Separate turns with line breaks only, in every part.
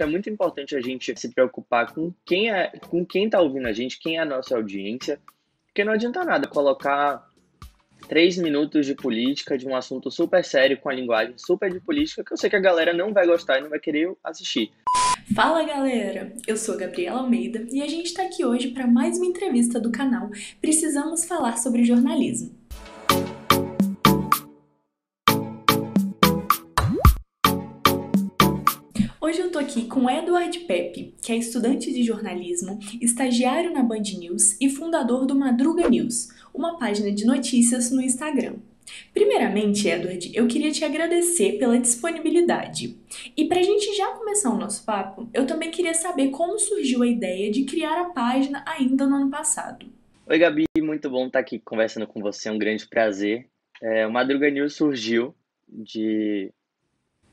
É muito importante a gente se preocupar com quem tá ouvindo a gente, quem é a nossa audiência, porque não adianta nada colocar 3 minutos de política, de um assunto super sério, com a linguagem super de política, que eu sei que a galera não vai gostar e não vai querer assistir.
Fala galera, eu sou a Gabriela Almeida e a gente está aqui hoje para mais uma entrevista do canal Precisamos Falar sobre Jornalismo. Hoje eu tô aqui com o Edward Pepe, que é estudante de jornalismo, estagiário na Band News e fundador do Madruga News, uma página de notícias no Instagram. Primeiramente, Edward, eu queria te agradecer pela disponibilidade. E para a gente já começar o nosso papo, eu também queria saber como surgiu a ideia de criar a página ainda no ano passado.
Oi, Gabi, muito bom estar aqui conversando com você, é um grande prazer. O Madruga News surgiu de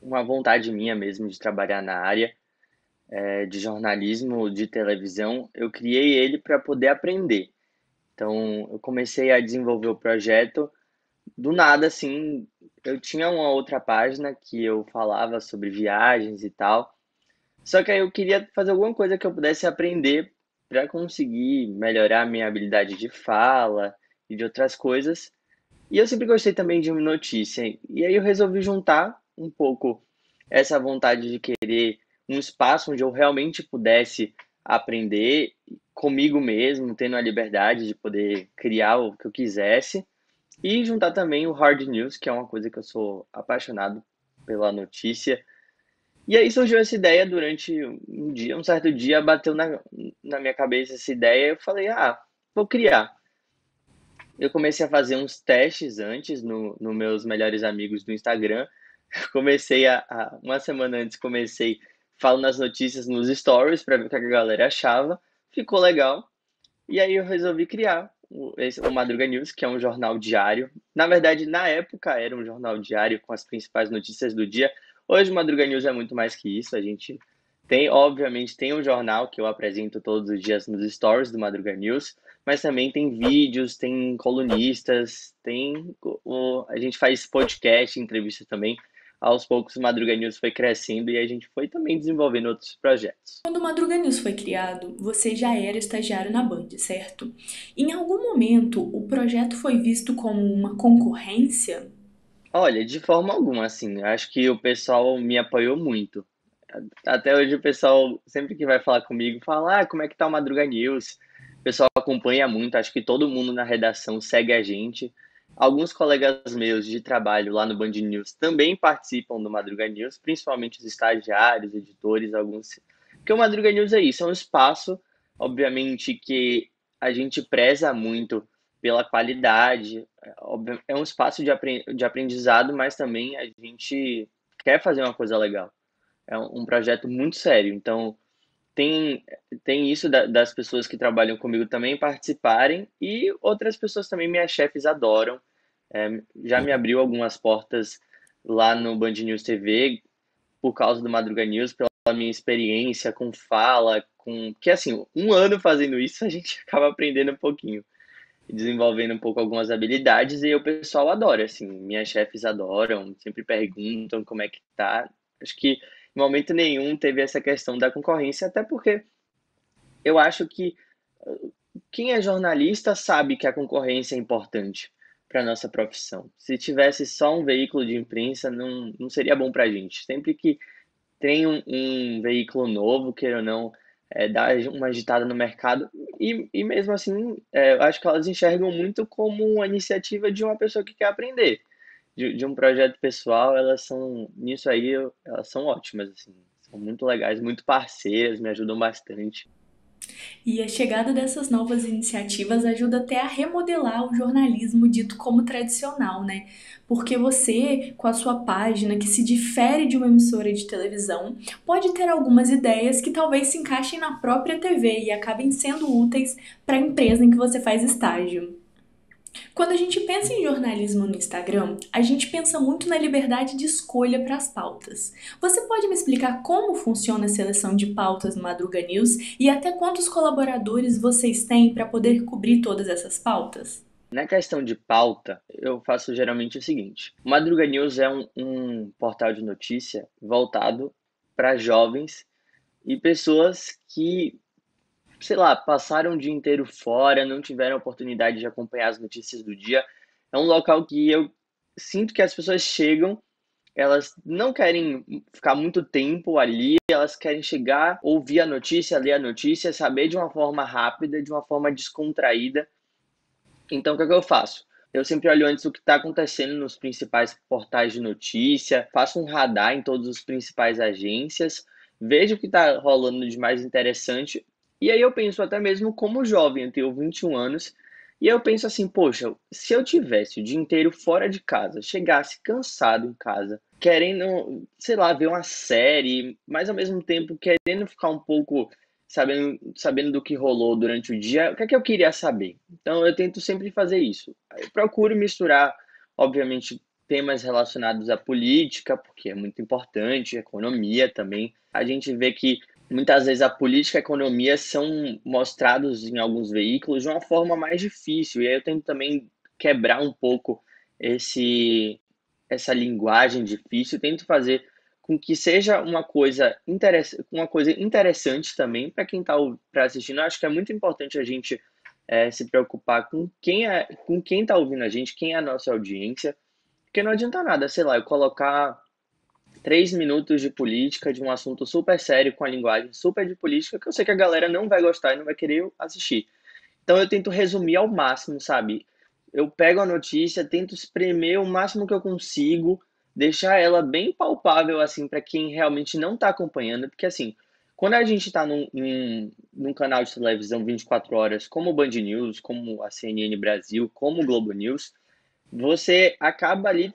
uma vontade minha mesmo de trabalhar na área de jornalismo, de televisão. Eu criei ele para poder aprender. Então, eu comecei a desenvolver o projeto do nada, assim. Eu tinha uma outra página que eu falava sobre viagens e tal. Só que aí eu queria fazer alguma coisa que eu pudesse aprender para conseguir melhorar a minha habilidade de fala e de outras coisas. E eu sempre gostei também de notícia. E aí eu resolvi juntar um pouco essa vontade de querer um espaço onde eu realmente pudesse aprender comigo mesmo, tendo a liberdade de poder criar o que eu quisesse, e juntar também o hard news, que é uma coisa que eu sou apaixonado pela notícia. E aí surgiu essa ideia durante um dia, um certo dia, bateu na minha cabeça essa ideia, eu falei, vou criar. Eu comecei a fazer uns testes antes no meus melhores amigos do Instagram. Comecei uma semana antes, comecei, falo nas notícias, nos stories, para ver o que a galera achava. Ficou legal. E aí eu resolvi criar o Madruga News, que é um jornal diário. Na verdade, na época era um jornal diário com as principais notícias do dia. Hoje o Madruga News é muito mais que isso. A gente tem, obviamente, tem um jornal que eu apresento todos os dias nos stories do Madruga News, mas também tem vídeos, tem colunistas, a gente faz podcast, entrevista também. Aos poucos o Madruga News foi crescendo e a gente foi também desenvolvendo outros projetos.
Quando o Madruga News foi criado, você já era estagiário na Band, certo? Em algum momento, o projeto foi visto como uma concorrência?
Olha, de forma alguma, assim, acho que o pessoal me apoiou muito. Até hoje o pessoal, sempre que vai falar comigo, fala, como é que tá o Madruga News? O pessoal acompanha muito, acho que todo mundo na redação segue a gente. Alguns colegas meus de trabalho lá no Band News também participam do Madruga News, principalmente os estagiários, editores, alguns. Porque o Madruga News é isso, é um espaço, obviamente, que a gente preza muito pela qualidade, é um espaço de aprendizado, mas também a gente quer fazer uma coisa legal. É um projeto muito sério. Então, tem, tem isso das pessoas que trabalham comigo também participarem e outras pessoas também, minhas chefes adoram. Já me abriu algumas portas lá no Band News TV por causa do Madruga News, pela minha experiência com fala, que assim, um ano fazendo isso, a gente acaba aprendendo um pouquinho, desenvolvendo um pouco algumas habilidades e o pessoal adora, assim, minhas chefes adoram, sempre perguntam como é que tá. Acho que em momento nenhum teve essa questão da concorrência, até porque eu acho que quem é jornalista sabe que a concorrência é importante para nossa profissão. Se tivesse só um veículo de imprensa, não seria bom para a gente. Sempre que tem um veículo novo, queira ou não, dá uma agitada no mercado. E mesmo assim, eu acho que elas enxergam muito como uma iniciativa de uma pessoa que quer aprender. De um projeto pessoal, elas são, nisso aí, elas são ótimas, assim. São muito legais, muito parceiras, me ajudam bastante.
E a chegada dessas novas iniciativas ajuda até a remodelar o jornalismo dito como tradicional, né? Porque você, com a sua página que se difere de uma emissora de televisão, pode ter algumas ideias que talvez se encaixem na própria TV e acabem sendo úteis para a empresa em que você faz estágio. Quando a gente pensa em jornalismo no Instagram, a gente pensa muito na liberdade de escolha para as pautas. Você pode me explicar como funciona a seleção de pautas no Madruga News e até quantos colaboradores vocês têm para poder cobrir todas essas pautas?
Na questão de pauta, eu faço geralmente o seguinte: o Madruga News é um portal de notícia voltado para jovens e pessoas que, sei lá, passaram o dia inteiro fora, não tiveram oportunidade de acompanhar as notícias do dia. É um local que eu sinto que as pessoas chegam, elas não querem ficar muito tempo ali, elas querem chegar, ouvir a notícia, ler a notícia, saber de uma forma rápida, de uma forma descontraída. Então, o que é que eu faço? Eu sempre olho antes o que está acontecendo nos principais portais de notícia, faço um radar em todas as principais agências, vejo o que está rolando de mais interessante, e aí eu penso até mesmo como jovem, eu tenho 21 anos, e eu penso assim, poxa, se eu tivesse o dia inteiro fora de casa, chegasse cansado em casa, querendo, sei lá, ver uma série, mas ao mesmo tempo querendo ficar um pouco sabendo do que rolou durante o dia, o que é que eu queria saber? Então, eu tento sempre fazer isso. Eu procuro misturar, obviamente, temas relacionados à política, porque é muito importante, economia também. A gente vê que muitas vezes a política e a economia são mostrados em alguns veículos de uma forma mais difícil, e aí eu tento também quebrar um pouco esse essa linguagem difícil, tento fazer com que seja uma coisa interessante também para quem está assistindo. Eu acho que é muito importante a gente se preocupar com quem está ouvindo a gente, quem é a nossa audiência, porque não adianta nada, sei lá, eu colocar 3 minutos de política, de um assunto super sério, com a linguagem super de política, que eu sei que a galera não vai gostar e não vai querer assistir. Então eu tento resumir ao máximo, sabe? Eu pego a notícia, tento espremer o máximo que eu consigo, deixar ela bem palpável assim para quem realmente não está acompanhando, porque assim, quando a gente está num canal de televisão 24 horas, como o Band News, como a CNN Brasil, como o Globo News, você acaba ali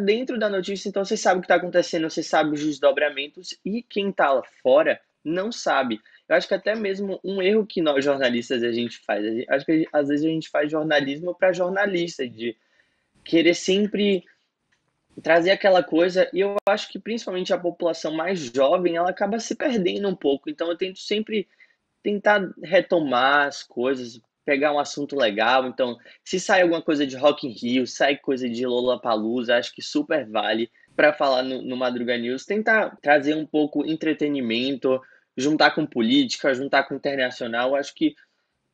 dentro da notícia, então você sabe o que está acontecendo, você sabe os desdobramentos, e quem está lá fora não sabe. Eu acho que até mesmo um erro que nós jornalistas a gente faz, acho que às vezes a gente faz jornalismo para jornalista, de querer sempre trazer aquela coisa, e eu acho que principalmente a população mais jovem, ela acaba se perdendo um pouco, então eu tento sempre tentar retomar as coisas, pegar um assunto legal. Então, se sai alguma coisa de Rock in Rio, sai coisa de Lollapalooza, acho que super vale para falar no Madruga News. Tentar trazer um pouco entretenimento, juntar com política, juntar com internacional. Acho que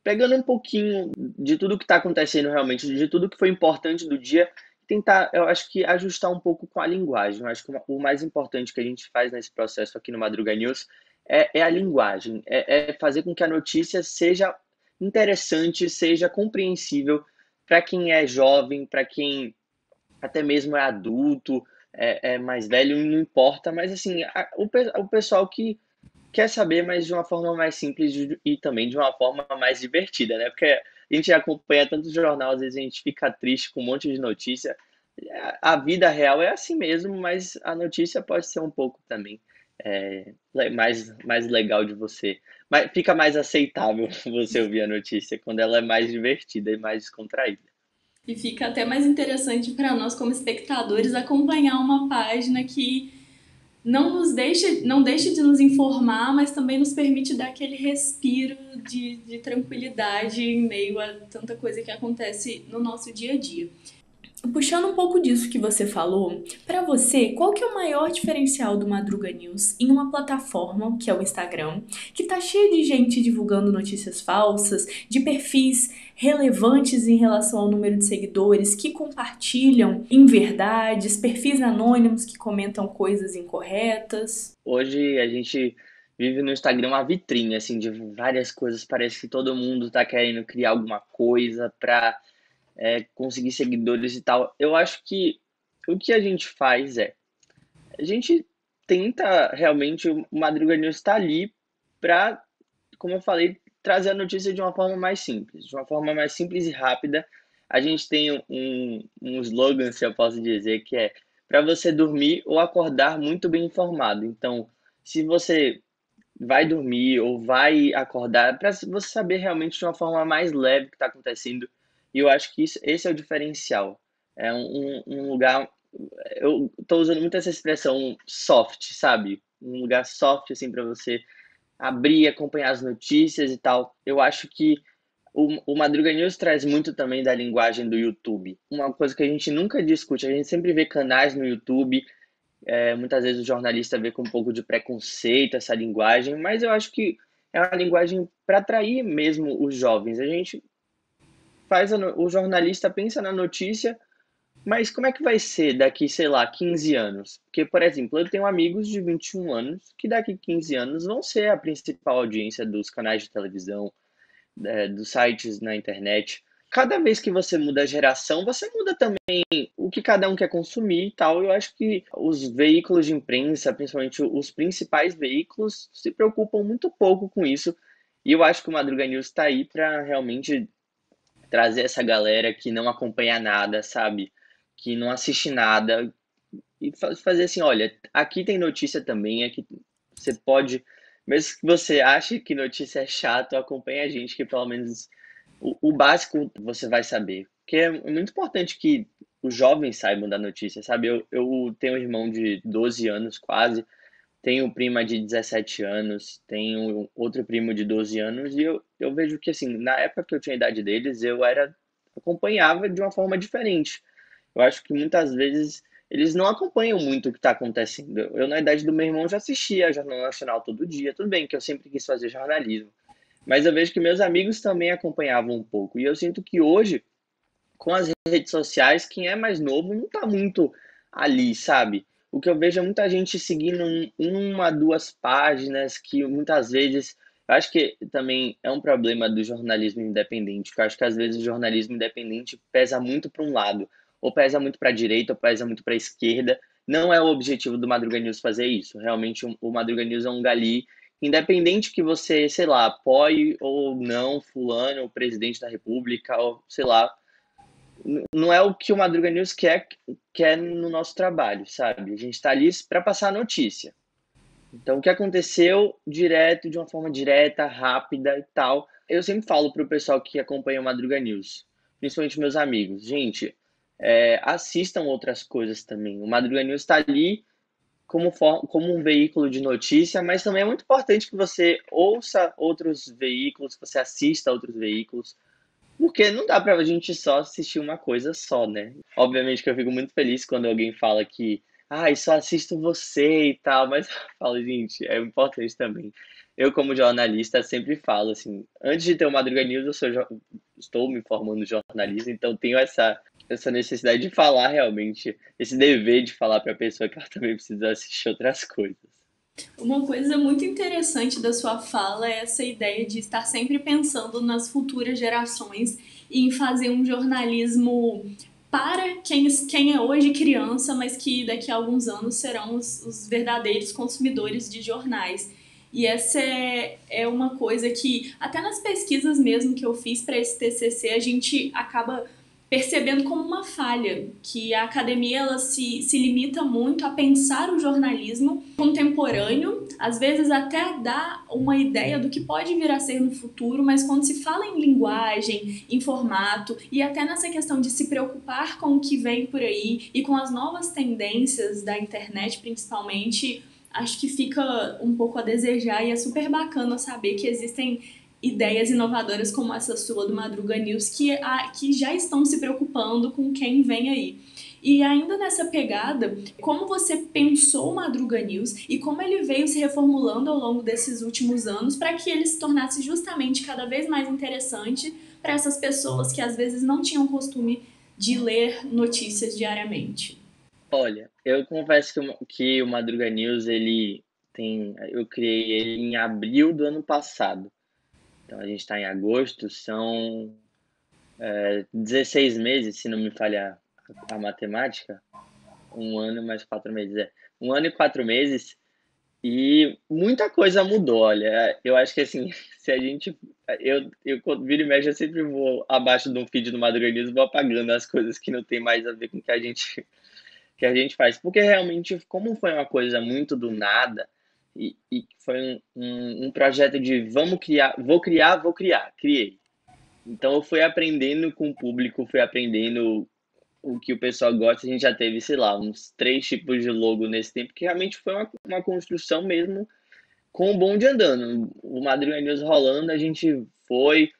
pegando um pouquinho de tudo que está acontecendo realmente, de tudo que foi importante do dia, tentar, eu acho que ajustar um pouco com a linguagem. Eu acho que o mais importante que a gente faz nesse processo aqui no Madruga News é a linguagem, é fazer com que a notícia seja interessante, seja compreensível para quem é jovem, para quem até mesmo é adulto, é mais velho, não importa, mas assim, o pessoal que quer saber, mas de uma forma mais simples e também de uma forma mais divertida, né? Porque a gente acompanha tanto jornal, às vezes a gente fica triste com um monte de notícia. A vida real é assim mesmo, mas a notícia pode ser um pouco também mais legal de você. Mas fica mais aceitável você ouvir a notícia quando ela é mais divertida e mais descontraída.
E fica até mais interessante para nós, como espectadores, acompanhar uma página que não deixa de nos informar, mas também nos permite dar aquele respiro de tranquilidade em meio a tanta coisa que acontece no nosso dia a dia. Puxando um pouco disso que você falou, para você, qual que é o maior diferencial do Madruga News em uma plataforma, que é o Instagram, que tá cheio de gente divulgando notícias falsas, de perfis relevantes em relação ao número de seguidores, que compartilham inverdades, perfis anônimos que comentam coisas incorretas?
Hoje a gente vive no Instagram uma vitrine assim de várias coisas. Parece que todo mundo está querendo criar alguma coisa para conseguir seguidores e tal. Eu acho que o que a gente faz a gente tenta realmente, o Madruga News está ali para, como eu falei, trazer a notícia de uma forma mais simples, de uma forma mais simples e rápida. A gente tem um slogan, se eu posso dizer, que é para você dormir ou acordar muito bem informado. Então, se você vai dormir ou vai acordar, para você saber realmente de uma forma mais leve o que está acontecendo. E eu acho que esse é o diferencial. É um lugar, eu estou usando muito essa expressão soft, sabe? Um lugar soft assim para você abrir e acompanhar as notícias e tal. Eu acho que o Madruga News traz muito também da linguagem do YouTube. Uma coisa que a gente nunca discute, a gente sempre vê canais no YouTube Muitas vezes o jornalista vê com um pouco de preconceito essa linguagem, mas eu acho que é uma linguagem para atrair mesmo os jovens. A gente o jornalista pensa na notícia, mas como é que vai ser daqui, sei lá, 15 anos? Porque, por exemplo, eu tenho amigos de 21 anos que daqui 15 anos vão ser a principal audiência dos canais de televisão, dos sites na internet. Cada vez que você muda a geração, você muda também o que cada um quer consumir e tal. Eu acho que os veículos de imprensa, principalmente os principais veículos, se preocupam muito pouco com isso. E eu acho que o Madruga News está aí para realmente trazer essa galera que não acompanha nada, sabe? Que não assiste nada e fazer assim, olha, aqui tem notícia também, aqui você pode, mesmo que você ache que notícia é chato, acompanha a gente que pelo menos o básico você vai saber. Porque é muito importante que os jovens saibam da notícia, sabe? Eu tenho um irmão de 12 anos quase, tenho prima de 17 anos, tenho outro primo de 12 anos, e eu vejo que, assim, na época que eu tinha a idade deles, acompanhava de uma forma diferente. Eu acho que muitas vezes eles não acompanham muito o que está acontecendo. Eu, na idade do meu irmão, já assistia Jornal Nacional todo dia. Tudo bem que eu sempre quis fazer jornalismo, mas eu vejo que meus amigos também acompanhavam um pouco. E eu sinto que hoje, com as redes sociais, quem é mais novo não está muito ali, sabe? O que eu vejo é muita gente seguindo uma, duas páginas que muitas vezes. Eu acho que também é um problema do jornalismo independente, que eu acho que às vezes o jornalismo independente pesa muito para um lado, ou pesa muito para a direita, ou pesa muito para a esquerda. Não é o objetivo do Madruga News fazer isso. Realmente, o Madruga News é um gali, independente que você, sei lá, apoie ou não fulano, o presidente da república, ou sei lá, não é o que o Madruga News quer no nosso trabalho, sabe? A gente está ali para passar a notícia. Então, o que aconteceu direto, de uma forma direta, rápida e tal. Eu sempre falo para o pessoal que acompanha o Madruga News, principalmente meus amigos, gente, assistam outras coisas também. O Madruga News está ali como um veículo de notícia, mas também é muito importante que você ouça outros veículos, que você assista a outros veículos, porque não dá pra gente só assistir uma coisa só, né? Obviamente que eu fico muito feliz quando alguém fala que, só assisto você e tal, mas eu falo, gente, é importante também. Eu, como jornalista, sempre falo assim, antes de ter o Madruga News, estou me formando em jornalismo, então tenho essa necessidade de falar realmente, esse dever de falar para a pessoa que ela também precisa assistir outras coisas.
Uma coisa muito interessante da sua fala é essa ideia de estar sempre pensando nas futuras gerações e em fazer um jornalismo para quem é hoje criança, mas que daqui a alguns anos serão os verdadeiros consumidores de jornais. E essa é uma coisa que, até nas pesquisas mesmo que eu fiz para esse TCC, a gente acaba percebendo como uma falha, que a academia ela se limita muito a pensar o jornalismo contemporâneo, às vezes até dá uma ideia do que pode vir a ser no futuro, mas quando se fala em linguagem, em formato e até nessa questão de se preocupar com o que vem por aí e com as novas tendências da internet principalmente, acho que fica um pouco a desejar e é super bacana saber que existem ideias inovadoras como essa sua do Madruga News que já estão se preocupando com quem vem aí. E ainda nessa pegada, como você pensou o Madruga News e como ele veio se reformulando ao longo desses últimos anos para que ele se tornasse justamente cada vez mais interessante para essas pessoas que às vezes não tinham costume de ler notícias diariamente?
Olha, eu confesso que o Madruga News, eu criei ele em abril do ano passado. Então a gente está em agosto, são 16 meses, se não me falha a matemática. Um ano mais 4 meses, é. Um ano e 4 meses, e muita coisa mudou. Olha, eu acho que assim, se a gente. Eu quando vira e mexe, eu sempre vou abaixo de um feed do Madruga News, vou apagando as coisas que não tem mais a ver com o que a gente faz. Porque realmente, como foi uma coisa muito do nada, e foi um projeto de vamos criar, vou criar, criei. Então eu fui aprendendo com o público, fui aprendendo o que o pessoal gosta. A gente já teve, sei lá, uns 3 tipos de logo nesse tempo, que realmente foi uma construção mesmo com o bonde andando. O Madruga News rolando, a gente foi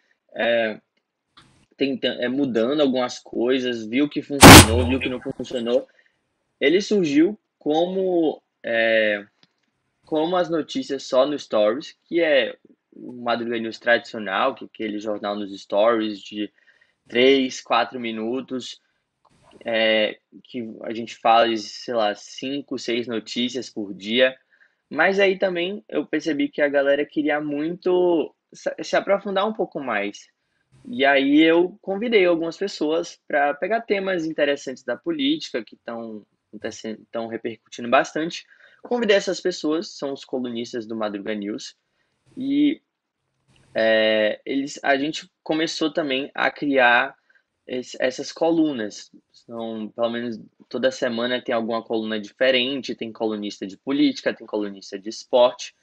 tentando, mudando algumas coisas, viu que funcionou, viu que não funcionou. Ele surgiu como, como as notícias só no Stories, que é o Madruga News tradicional, que é aquele jornal nos Stories de 3, 4 minutos, que a gente fala de, sei lá, 5, 6 notícias por dia. Mas aí também eu percebi que a galera queria muito se aprofundar um pouco mais. E aí eu convidei algumas pessoas para pegar temas interessantes da política que estão repercutindo bastante. Convidei essas pessoas, são os colunistas do Madruga News, e a gente começou também a criar essas colunas. São, pelo menos toda semana tem alguma coluna diferente, tem colunista de política, tem colunista de esporte.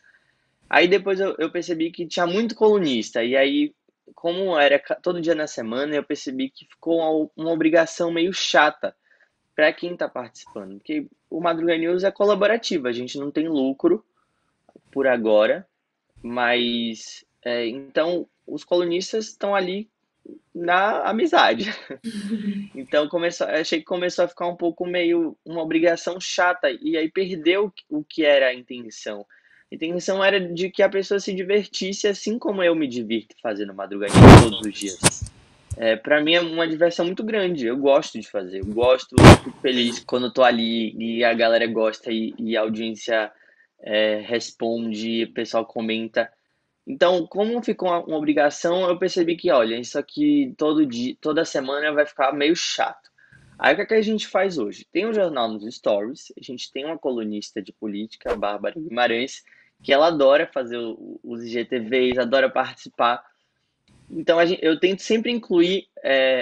Aí depois eu percebi que tinha muito colunista, e aí, como era todo dia na semana, eu percebi que ficou uma obrigação meio chata para quem está participando, porque o Madruga News é colaborativo, a gente não tem lucro por agora, mas então os colunistas estão ali na amizade. Então achei que começou a ficar um pouco meio uma obrigação chata e aí perdeu o que era a intenção. A intenção era de que a pessoa se divertisse assim como eu me divirto fazendo madrugadinha todos os dias. Para mim é uma diversão muito grande. Eu gosto de fazer, eu gosto, eu fico feliz quando eu tô ali e a galera gosta e a audiência responde, o pessoal comenta. Então, como ficou uma obrigação, eu percebi que, olha, isso aqui todo dia, toda semana vai ficar meio chato. Aí o que é que a gente faz hoje? Tem um jornal nos Stories, a gente tem uma colunista de política, a Bárbara Guimarães, que ela adora fazer os IGTVs, adora participar. Então eu tento sempre incluir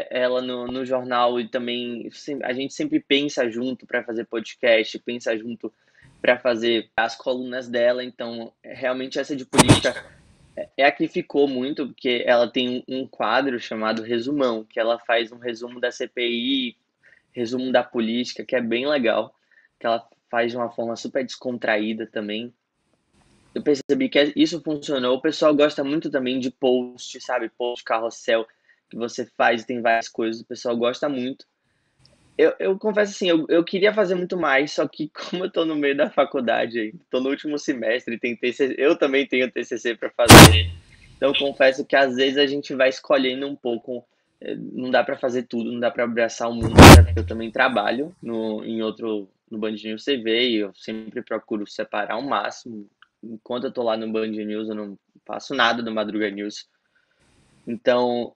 ela no jornal e também a gente sempre pensa junto para fazer podcast, pensa junto para fazer as colunas dela. Então, realmente essa de política é a que ficou muito, porque ela tem um quadro chamado Resumão, que ela faz um resumo da CPI, resumo da política, que é bem legal, que ela faz de uma forma super descontraída também. Eu percebi que isso funcionou. O pessoal gosta muito também de post, sabe? Post carrossel que você faz, tem várias coisas, o pessoal gosta muito. Eu confesso assim, eu queria fazer muito mais, só que como eu tô no meio da faculdade, tô no último semestre, tem TCC, eu também tenho TCC para fazer. Então, eu confesso que às vezes a gente vai escolhendo um pouco, não dá para fazer tudo, não dá para abraçar o mundo, até porque eu também trabalho no Band News TV e eu sempre procuro separar o máximo. Enquanto eu tô lá no Band News, eu não faço nada do Madruga News. Então,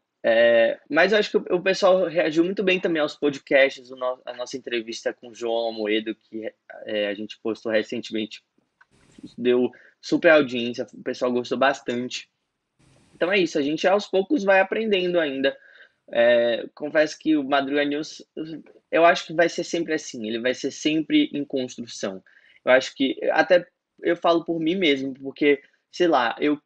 mas eu acho que o pessoal reagiu muito bem também aos podcasts, a nossa entrevista com o João Amoedo, que a gente postou recentemente, deu super audiência, o pessoal gostou bastante. Então é isso, a gente aos poucos vai aprendendo ainda. Confesso que o Madruga News, eu acho que vai ser sempre assim, ele vai ser sempre em construção. Eu acho que, até eu falo por mim mesmo, porque, sei lá, eu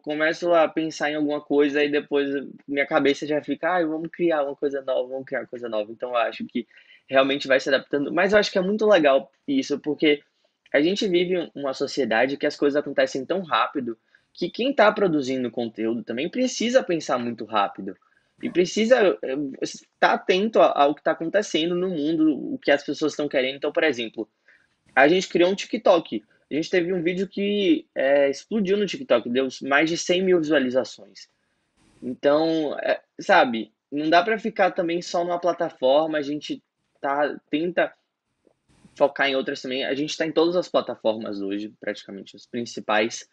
começo a pensar em alguma coisa e depois minha cabeça já fica, vamos criar uma coisa nova, vamos criar uma coisa nova. Então eu acho que realmente vai se adaptando, mas eu acho que é muito legal isso, porque a gente vive uma sociedade que as coisas acontecem tão rápido que quem está produzindo conteúdo também precisa pensar muito rápido e precisa estar atento ao que está acontecendo no mundo, o que as pessoas estão querendo. Então, por exemplo, a gente criou um TikTok. A gente teve um vídeo que explodiu no TikTok, deu mais de 100 mil visualizações. Então, sabe, não dá para ficar também só numa plataforma, a gente tenta focar em outras também. A gente está em todas as plataformas hoje, praticamente, as principais.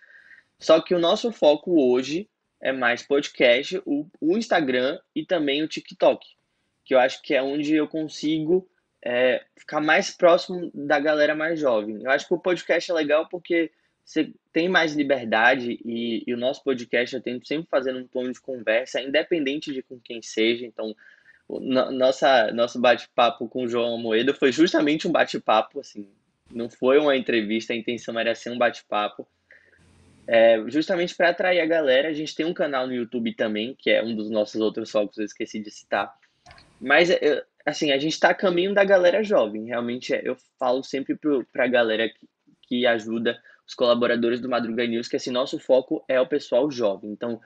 Só que o nosso foco hoje é mais podcast, o Instagram e também o TikTok, que eu acho que é onde eu consigo ficar mais próximo da galera mais jovem. Eu acho que o podcast é legal porque você tem mais liberdade e o nosso podcast eu tento sempre fazer um tom de conversa, independente de com quem seja. Então, nosso bate-papo com o João Moeda foi justamente um bate-papo, assim, não foi uma entrevista, a intenção era ser um bate-papo. Justamente para atrair a galera, a gente tem um canal no YouTube também, que é um dos nossos outros focos, eu esqueci de citar. Mas, assim, a gente está a caminho da galera jovem. Realmente, eu falo sempre para a galera que ajuda os colaboradores do Madruga News, que assim, nosso foco é o pessoal jovem. Então,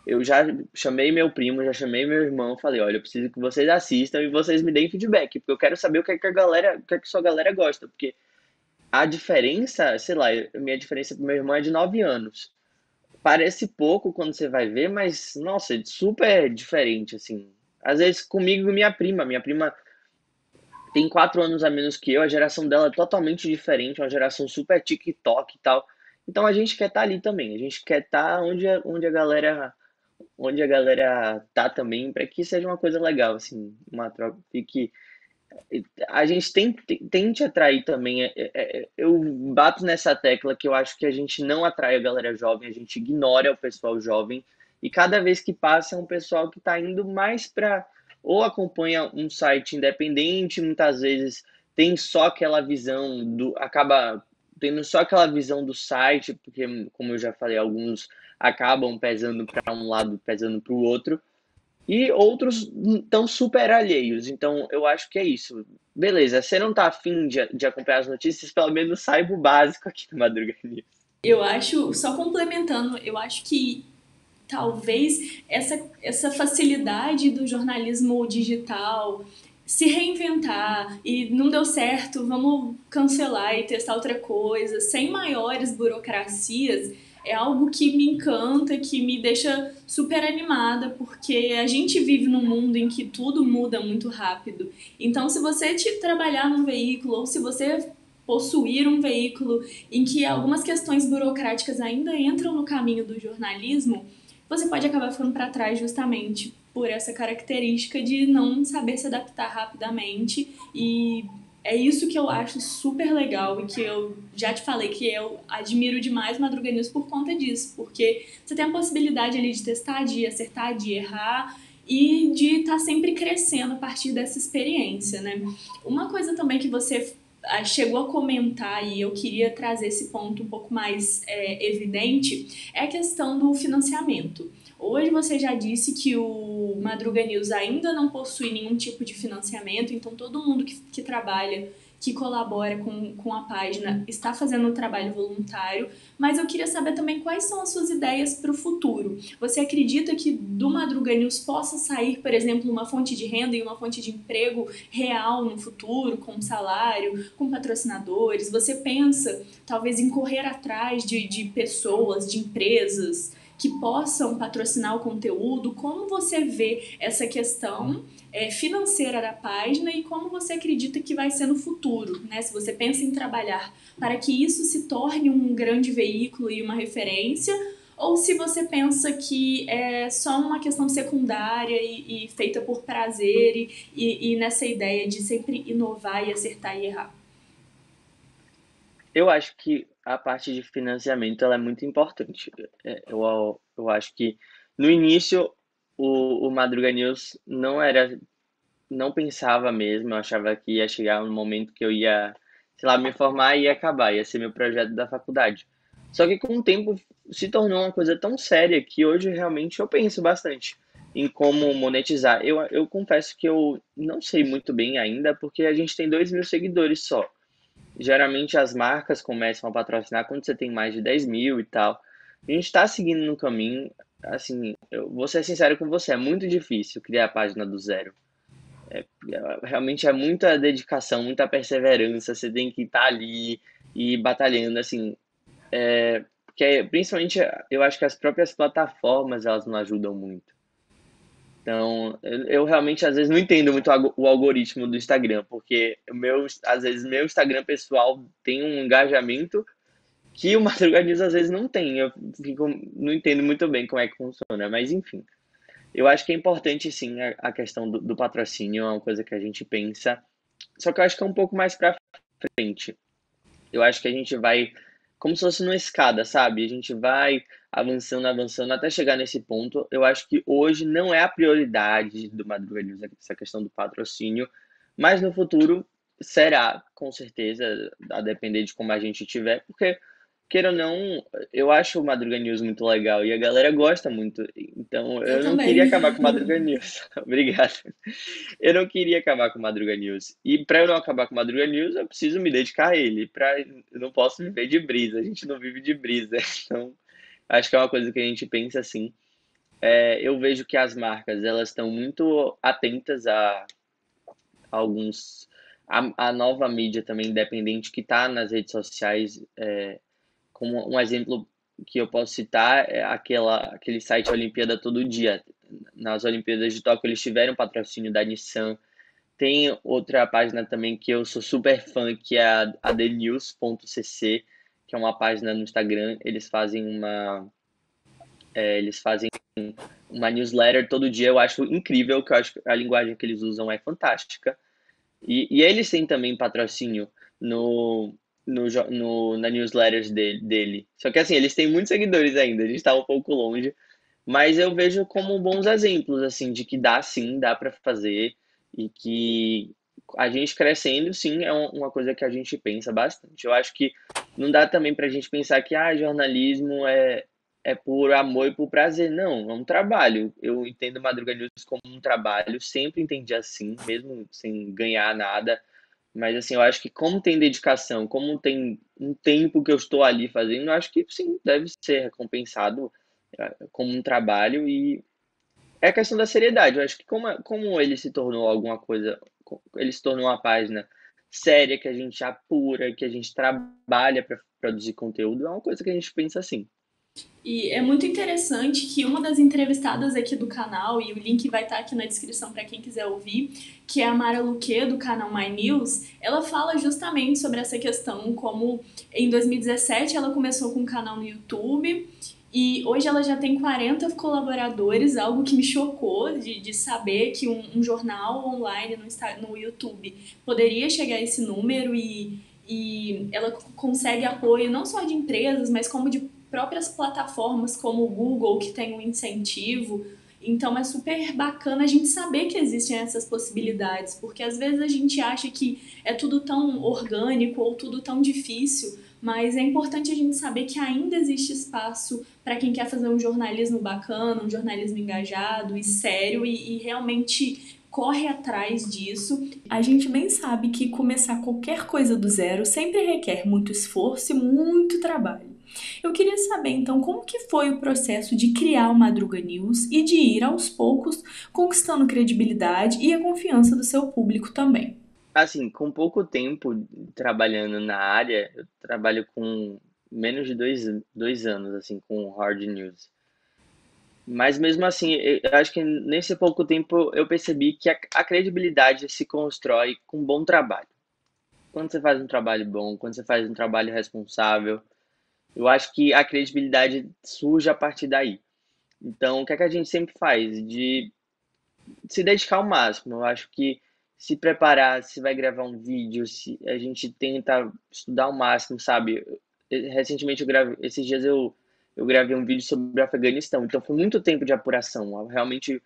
eu já chamei meu primo, já chamei meu irmão, falei, olha, eu preciso que vocês assistam e vocês me deem feedback, porque eu quero saber o que é que a galera, o que é que sua galera gosta, porque a diferença, sei lá, a minha diferença pro meu irmão é de 9 anos. Parece pouco quando você vai ver, mas, nossa, é super diferente, assim. Às vezes comigo e minha prima tem 4 anos a menos que eu, a geração dela é totalmente diferente, uma geração super TikTok e tal. Então a gente quer estar ali também, a gente quer estar onde a galera tá também, para que seja uma coisa legal, assim, uma troca, fique a gente tente atrair também. Eu bato nessa tecla que eu acho que a gente não atrai a galera jovem, a gente ignora o pessoal jovem. E cada vez que passa é um pessoal que está indo mais para. Ou acompanha um site independente, muitas vezes tem só aquela visão do. Acaba tendo só aquela visão do site, porque, como eu já falei, alguns acabam pesando para um lado, pesando para o outro. E outros estão super alheios. Então, eu acho que é isso. Beleza, você não tá afim de acompanhar as notícias, pelo menos saiba o básico aqui do Madruga News.
Eu acho, só complementando, eu acho que talvez essa facilidade do jornalismo digital se reinventar e não deu certo, vamos cancelar e testar outra coisa, sem maiores burocracias, é algo que me encanta, que me deixa super animada, porque a gente vive num mundo em que tudo muda muito rápido. Então, se você trabalhar num veículo ou se você possuir um veículo em que algumas questões burocráticas ainda entram no caminho do jornalismo, você pode acabar ficando para trás justamente por essa característica de não saber se adaptar rapidamente. E é isso que eu acho super legal e que eu já te falei que eu admiro demais Madruga News por conta disso, porque você tem a possibilidade ali de testar, de acertar, de errar e de estar sempre crescendo a partir dessa experiência, né? Uma coisa também que você chegou a comentar e eu queria trazer esse ponto um pouco mais evidente é a questão do financiamento. Hoje você já disse que o Madruga News ainda não possui nenhum tipo de financiamento, então todo mundo que trabalha, que colabora com a página, está fazendo um trabalho voluntário, mas eu queria saber também quais são as suas ideias para o futuro. Você acredita que do Madruga News possa sair, por exemplo, uma fonte de renda e uma fonte de emprego real no futuro, com salário, com patrocinadores? Você pensa talvez em correr atrás de pessoas, de empresas que possam patrocinar o conteúdo? Como você vê essa questão financeira da página e como você acredita que vai ser no futuro, né? Se você pensa em trabalhar para que isso se torne um grande veículo e uma referência, ou se você pensa que é só uma questão secundária e feita por prazer e nessa ideia de sempre inovar e acertar e errar.
Eu acho que a parte de financiamento ela é muito importante. Eu acho que no início o Madruga News não pensava mesmo, eu achava que ia chegar um momento que eu ia, sei lá, me formar e ia acabar, ia ser meu projeto da faculdade. Só que com o tempo se tornou uma coisa tão séria que hoje realmente eu penso bastante em como monetizar. Eu confesso que eu não sei muito bem ainda, porque a gente tem 2.000 seguidores só. Geralmente as marcas começam a patrocinar quando você tem mais de 10.000 e tal. A gente está seguindo no caminho, assim, eu vou ser sincero com você, é muito difícil criar a página do zero. Realmente é muita dedicação, muita perseverança, você tem que estar ali e batalhando, assim, porque principalmente eu acho que as próprias plataformas elas não ajudam muito. Então, eu realmente às vezes não entendo muito o algoritmo do Instagram, porque às vezes meu Instagram pessoal tem um engajamento que o Madruga News às vezes não tem. Não entendo muito bem como é que funciona, mas enfim. Eu acho que é importante sim a questão do patrocínio, é uma coisa que a gente pensa. Só que eu acho que é um pouco mais pra frente. Eu acho que a gente vai como se fosse numa escada, sabe? A gente vai avançando, avançando até chegar nesse ponto. Eu acho que hoje não é a prioridade do Madruga News essa questão do patrocínio, mas no futuro será, com certeza, a depender de como a gente tiver, porque queira ou não, eu acho o Madruga News muito legal e a galera gosta muito. Então,
Eu
eu não queria
também.
acabar com o Madruga News. Obrigado. Eu não queria acabar com o Madruga News. E para eu não acabar com o Madruga News, eu preciso me dedicar a ele. Eu não posso viver de brisa. A gente não vive de brisa. Então, acho que é uma coisa que a gente pensa assim. Eu vejo que as marcas elas estão muito atentas a alguns a nova mídia também independente que está nas redes sociais. Como um exemplo que eu posso citar é aquele site Olimpíada Todo Dia. Nas Olimpíadas de Tóquio eles tiveram patrocínio da Nissan. Tem outra página também que eu sou super fã, que é a thenews.cc, que é uma página no Instagram. Eles fazem uma newsletter todo dia. Eu acho incrível, que eu acho que a linguagem que eles usam é fantástica. E eles têm também patrocínio no, na newsletters dele. Só que assim, eles têm muitos seguidores ainda, a gente está um pouco longe, mas eu vejo como bons exemplos, assim, de que dá sim, dá para fazer, e que a gente crescendo, sim, é uma coisa que a gente pensa bastante. Eu acho que não dá também para a gente pensar que jornalismo é por amor e por prazer. Não, é um trabalho. Eu entendo Madruga News como um trabalho, sempre entendi assim, mesmo sem ganhar nada. Mas assim, eu acho que como tem dedicação, como tem um tempo que eu estou ali fazendo, eu acho que sim, deve ser recompensado como um trabalho. E é a questão da seriedade. Eu acho que como ele se tornou alguma coisa, ele se tornou uma página séria, que a gente apura, que a gente trabalha para produzir conteúdo, é uma coisa que a gente pensa assim.
E é muito interessante que uma das entrevistadas aqui do canal, e o link vai estar aqui na descrição para quem quiser ouvir, que é a Mara Luque, do canal My News, ela fala justamente sobre essa questão, como em 2017 ela começou com um canal no YouTube e hoje ela já tem 40 colaboradores, algo que me chocou de saber que um jornal online no YouTube poderia chegar a esse número e ela consegue apoio não só de empresas, mas como de próprias plataformas como o Google, que tem um incentivo. Então é super bacana a gente saber que existem essas possibilidades, porque às vezes a gente acha que é tudo tão orgânico ou tudo tão difícil, mas é importante a gente saber que ainda existe espaço para quem quer fazer um jornalismo bacana, um jornalismo engajado e sério e realmente corre atrás disso. A gente bem sabe que começar qualquer coisa do zero sempre requer muito esforço e muito trabalho. Eu queria saber então como que foi o processo de criar o Madruga News e de ir aos poucos conquistando credibilidade e a confiança do seu público também.
Assim, com pouco tempo trabalhando na área, eu trabalho com menos de dois anos, assim, com hard news. Mas mesmo assim, eu acho que nesse pouco tempo eu percebi que a credibilidade se constrói com bom trabalho. Quando você faz um trabalho bom, quando você faz um trabalho responsável, eu acho que a credibilidade surge a partir daí. Então, o que é que a gente sempre faz? De se dedicar ao máximo. Eu acho que se preparar, se vai gravar um vídeo, se a gente tenta estudar ao máximo, sabe? Recentemente esses dias eu gravei um vídeo sobre o Afeganistão, então foi muito tempo de apuração. Eu realmente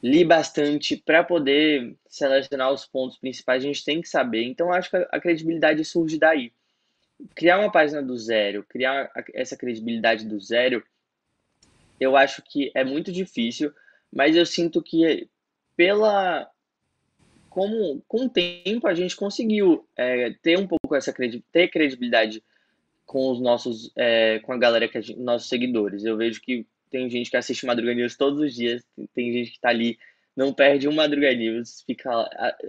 li bastante para poder selecionar os pontos principais, a gente tem que saber. Então eu acho que a credibilidade surge daí. Criar uma página do zero, criar essa credibilidade do zero, eu acho que é muito difícil, mas eu sinto que pela como com o tempo a gente conseguiu ter um pouco ter credibilidade com os nossos com a galera nossos seguidores. Eu vejo que tem gente que assiste Madruga News todos os dias, tem gente que tá ali, não perde um Madruga News,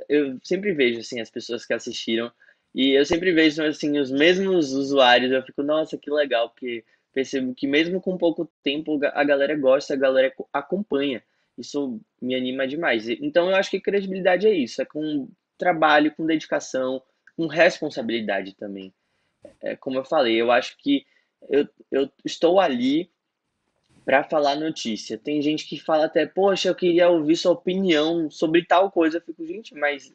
eu sempre vejo assim as pessoas que assistiram e eu sempre vejo assim os mesmos usuários, eu fico, nossa, que legal, porque percebo que mesmo com pouco tempo a galera gosta, a galera acompanha. Isso me anima demais. Então eu acho que credibilidade é isso, é com trabalho, com dedicação, com responsabilidade também. Como eu falei, eu acho que eu estou ali para falar notícia. Tem gente que fala até, poxa, eu queria ouvir sua opinião sobre tal coisa. Eu fico, gente, mas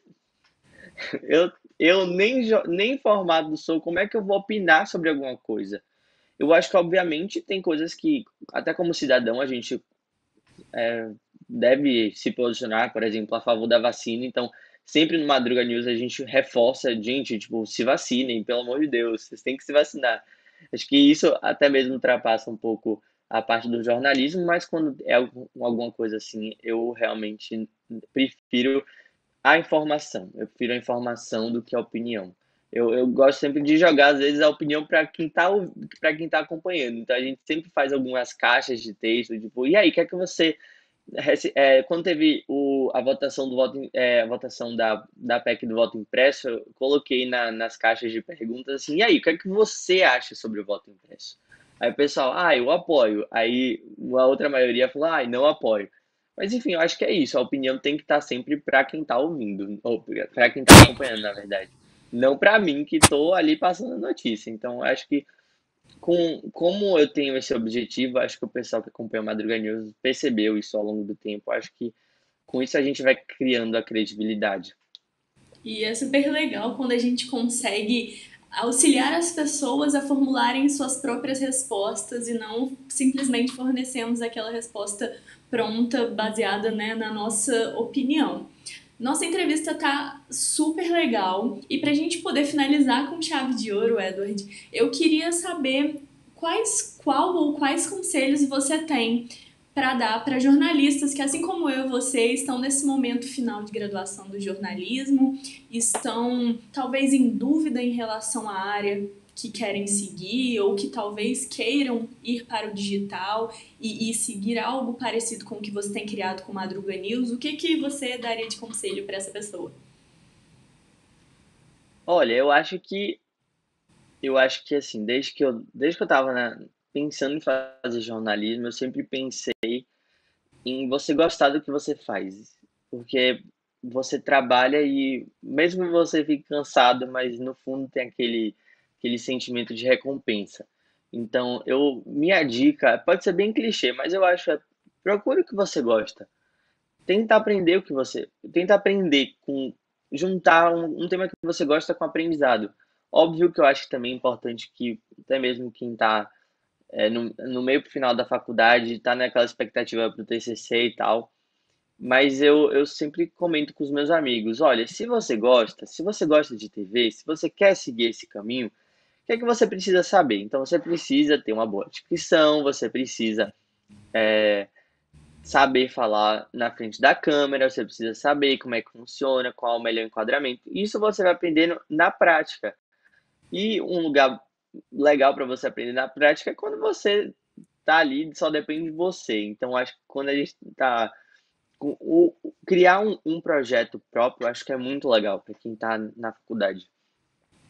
eu, eu nem informado sou, como é que eu vou opinar sobre alguma coisa? Eu acho que, obviamente, tem coisas que, até como cidadão, a gente deve se posicionar, por exemplo, a favor da vacina. Então, sempre no Madruga News a gente reforça, gente, tipo, se vacinem, pelo amor de Deus, vocês têm que se vacinar. Acho que isso até mesmo ultrapassa um pouco a parte do jornalismo, mas quando é alguma coisa assim, eu realmente prefiro a informação. Eu prefiro a informação do que a opinião. Eu gosto sempre de jogar, às vezes, a opinião para quem tá acompanhando. Então a gente sempre faz algumas caixas de texto, tipo, e aí, o que é que você quando teve a votação a votação da PEC do voto impresso, eu coloquei nas caixas de perguntas assim, e aí, o que é que você acha sobre o voto impresso? Aí o pessoal, eu apoio. Aí a outra maioria falou, não apoio. Mas enfim, eu acho que é isso. A opinião tem que estar sempre para quem está ouvindo, ou para quem está acompanhando, na verdade. Não para mim que estou ali passando a notícia. Então, eu acho que como eu tenho esse objetivo, acho que o pessoal que acompanha o Madruga News percebeu isso ao longo do tempo. Acho que com isso a gente vai criando a credibilidade.
E é super legal quando a gente consegue auxiliar as pessoas a formularem suas próprias respostas e não simplesmente fornecemos aquela resposta pronta, baseada, né, na nossa opinião. Nossa entrevista tá super legal e para a gente poder finalizar com chave de ouro, Edward, eu queria saber qual ou quais conselhos você tem para dar para jornalistas que, assim como eu e você, estão nesse momento final de graduação do jornalismo, estão talvez em dúvida em relação à área que querem seguir ou que talvez queiram ir para o digital e seguir algo parecido com o que você tem criado com o Madruga News. O que você daria de conselho para essa pessoa?
Olha, eu acho que assim, desde que eu estava pensando em fazer jornalismo, eu sempre pensei em você gostar do que você faz, porque você trabalha e mesmo que você fique cansado, mas no fundo tem aquele sentimento de recompensa. Então, minha dica pode ser bem clichê, mas eu acho procure o que você gosta. Tenta aprender com juntar um tema que você gosta com aprendizado. Óbvio que eu acho também importante que até mesmo quem está no meio pro final da faculdade, está naquela expectativa para o TCC e tal, mas eu sempre comento com os meus amigos, olha, se você gosta de TV, se você quer seguir esse caminho, o que é que você precisa saber? Então você precisa ter uma boa descrição, você precisa saber falar na frente da câmera, você precisa saber como é que funciona, qual é o melhor enquadramento. Isso você vai aprendendo na prática. E um lugar legal para você aprender na prática é quando você tá ali, só depende de você. Então acho que quando a gente tá criar um projeto próprio, acho que é muito legal para quem está na faculdade.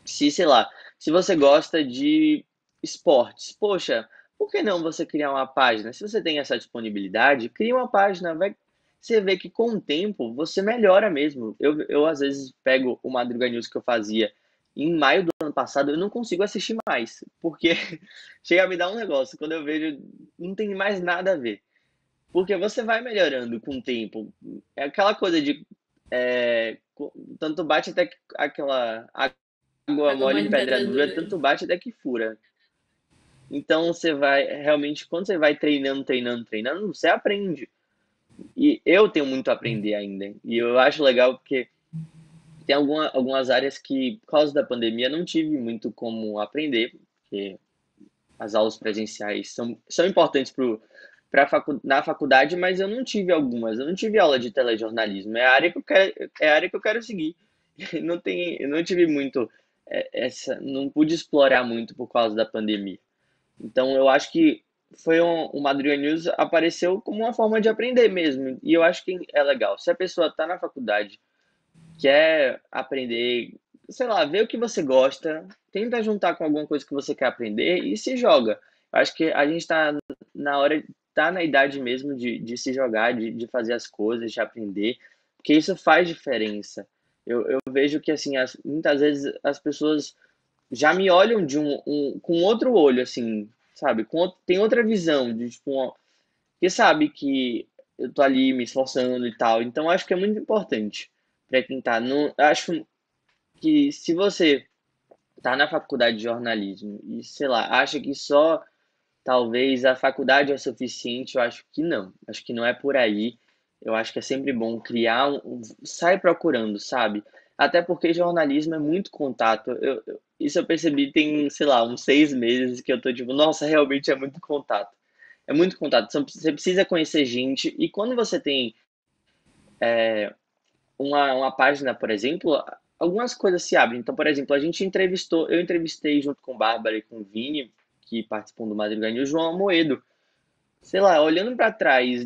Sei lá, se você gosta de esportes, poxa, por que não você criar uma página? Se você tem essa disponibilidade, cria uma página, você vê que com o tempo você melhora mesmo. Eu às vezes pego o Madruga News que eu fazia em maio do ano passado, eu não consigo assistir mais, porque chega a me dar um negócio, quando eu vejo, não tem mais nada a ver. Porque você vai melhorando com o tempo. É aquela coisa de. Tanto bate até que aquela água
Água
mole em
mole em
pedra
pedra
dura,
dura.
tanto bate até que fura. Então você vai. Realmente, quando você vai treinando, treinando, treinando, você aprende. E eu tenho muito a aprender ainda. E eu acho legal porque tem algumas áreas que, por causa da pandemia, não tive muito como aprender. Porque as aulas presenciais são importantes na faculdade, mas eu não tive algumas. Eu não tive aula de telejornalismo. É a área que eu quero seguir. Eu não tive muito não pude explorar muito por causa da pandemia. Então eu acho que o Madrigal News apareceu como uma forma de aprender mesmo. E eu acho que é legal. Se a pessoa está na faculdade, quer aprender, sei lá, vê o que você gosta, tenta juntar com alguma coisa que você quer aprender e se joga. Eu acho que a gente está na hora, tá na idade mesmo de se jogar, de fazer as coisas, de aprender, porque isso faz diferença. Eu vejo que, assim, muitas vezes as pessoas já me olham com outro olho, assim, sabe? Tem outra visão, de, tipo, porque sabe que eu tô ali me esforçando e tal. Então, acho que é muito importante para quem tá. No, acho que se você tá na faculdade de jornalismo e, sei lá, acha que só talvez a faculdade é o suficiente, eu acho que não. Acho que não é por aí. Eu acho que é sempre bom criar sai procurando, sabe? Até porque jornalismo é muito contato. Isso eu percebi tem, sei lá, uns 6 meses que eu tô tipo, nossa, realmente é muito contato. É muito contato. Você precisa conhecer gente. E quando você tem uma página, por exemplo, algumas coisas se abrem. Então, por exemplo, eu entrevistei junto com Bárbara e com o Vini, que participam do Madruga News, o João Amoedo. Sei lá, olhando para trás,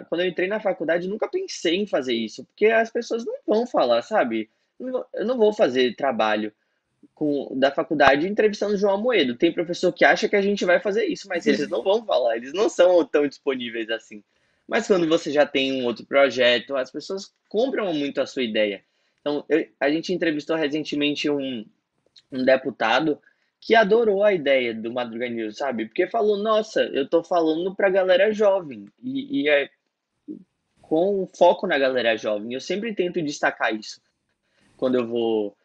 quando eu entrei na faculdade, eu nunca pensei em fazer isso, porque as pessoas não vão falar, sabe? Eu não vou fazer trabalho da faculdade entrevistando o João Amoedo. Tem professor que acha que a gente vai fazer isso, mas eles não vão falar, eles não são tão disponíveis assim. Mas quando você já tem um outro projeto, as pessoas compram muito a sua ideia. Então, a gente entrevistou recentemente um deputado que adorou a ideia do Madruga News, sabe? Porque falou, nossa, eu tô falando pra galera jovem, e é com foco na galera jovem. Eu sempre tento destacar isso quando eu vou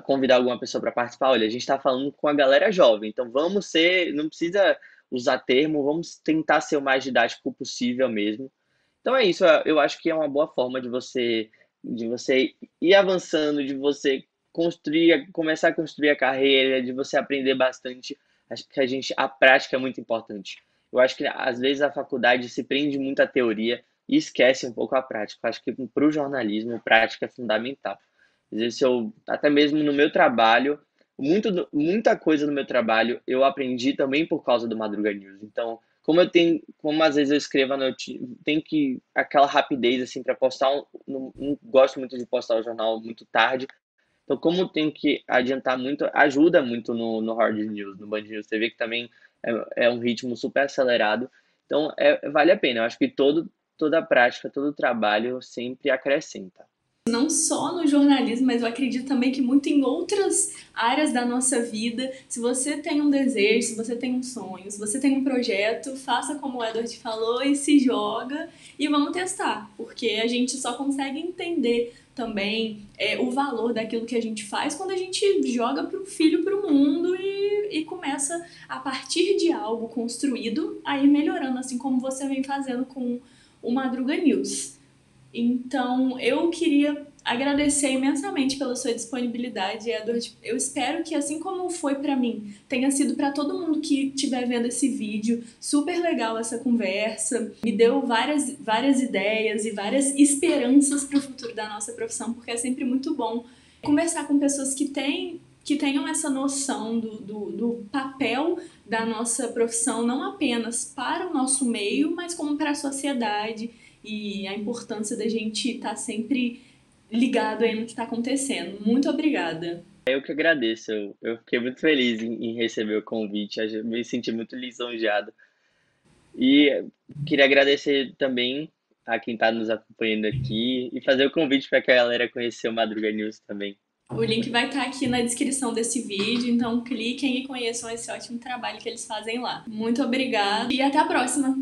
convidar alguma pessoa para participar. Olha, a gente está falando com a galera jovem, então não precisa usar termo, vamos tentar ser o mais didático possível mesmo. Então é isso, eu acho que é uma boa forma de você ir avançando, de você começar a construir a carreira, de você aprender bastante. Acho que a prática é muito importante. Eu acho que às vezes a faculdade se prende muito à teoria e esquece um pouco a prática. Eu acho que para o jornalismo, prática é fundamental. Às vezes até mesmo no meu trabalho, muita coisa no meu trabalho eu aprendi também por causa do Madruga News. Então, como às vezes eu escrevo à noite, tem que aquela rapidez assim para postar, não gosto muito de postar o jornal muito tarde. Então, como tem que adiantar muito, ajuda muito no Hard News, no Band News TV, que também é um ritmo super acelerado. Então, vale a pena. Eu acho que toda a prática, todo o trabalho sempre acrescenta.
Não só no jornalismo, mas eu acredito também que muito em outras áreas da nossa vida. Se você tem um desejo, se você tem um sonho, se você tem um projeto, faça como o Edward falou e se joga e vamos testar, porque a gente só consegue entender também o valor daquilo que a gente faz quando a gente joga pro filho, pro mundo e começa a partir de algo construído a ir melhorando, assim como você vem fazendo com o Madruga News. Então, eu queria agradecer imensamente pela sua disponibilidade, Edward. Eu espero que, assim como foi para mim, tenha sido para todo mundo que estiver vendo esse vídeo. Super legal essa conversa. Me deu várias ideias e várias esperanças para o futuro da nossa profissão, porque é sempre muito bom conversar com pessoas que tenham essa noção do papel da nossa profissão, não apenas para o nosso meio, mas como para a sociedade e a importância da gente estar sempre ligado aí no que está acontecendo. Muito obrigada.
Eu que agradeço. Eu fiquei muito feliz em receber o convite. Me senti muito lisonjeado. E queria agradecer também a quem está nos acompanhando aqui e fazer o convite para que a galera conhecer o Madruga News também.
O link vai estar aqui na descrição desse vídeo, então cliquem e conheçam esse ótimo trabalho que eles fazem lá. Muito obrigada e até a próxima!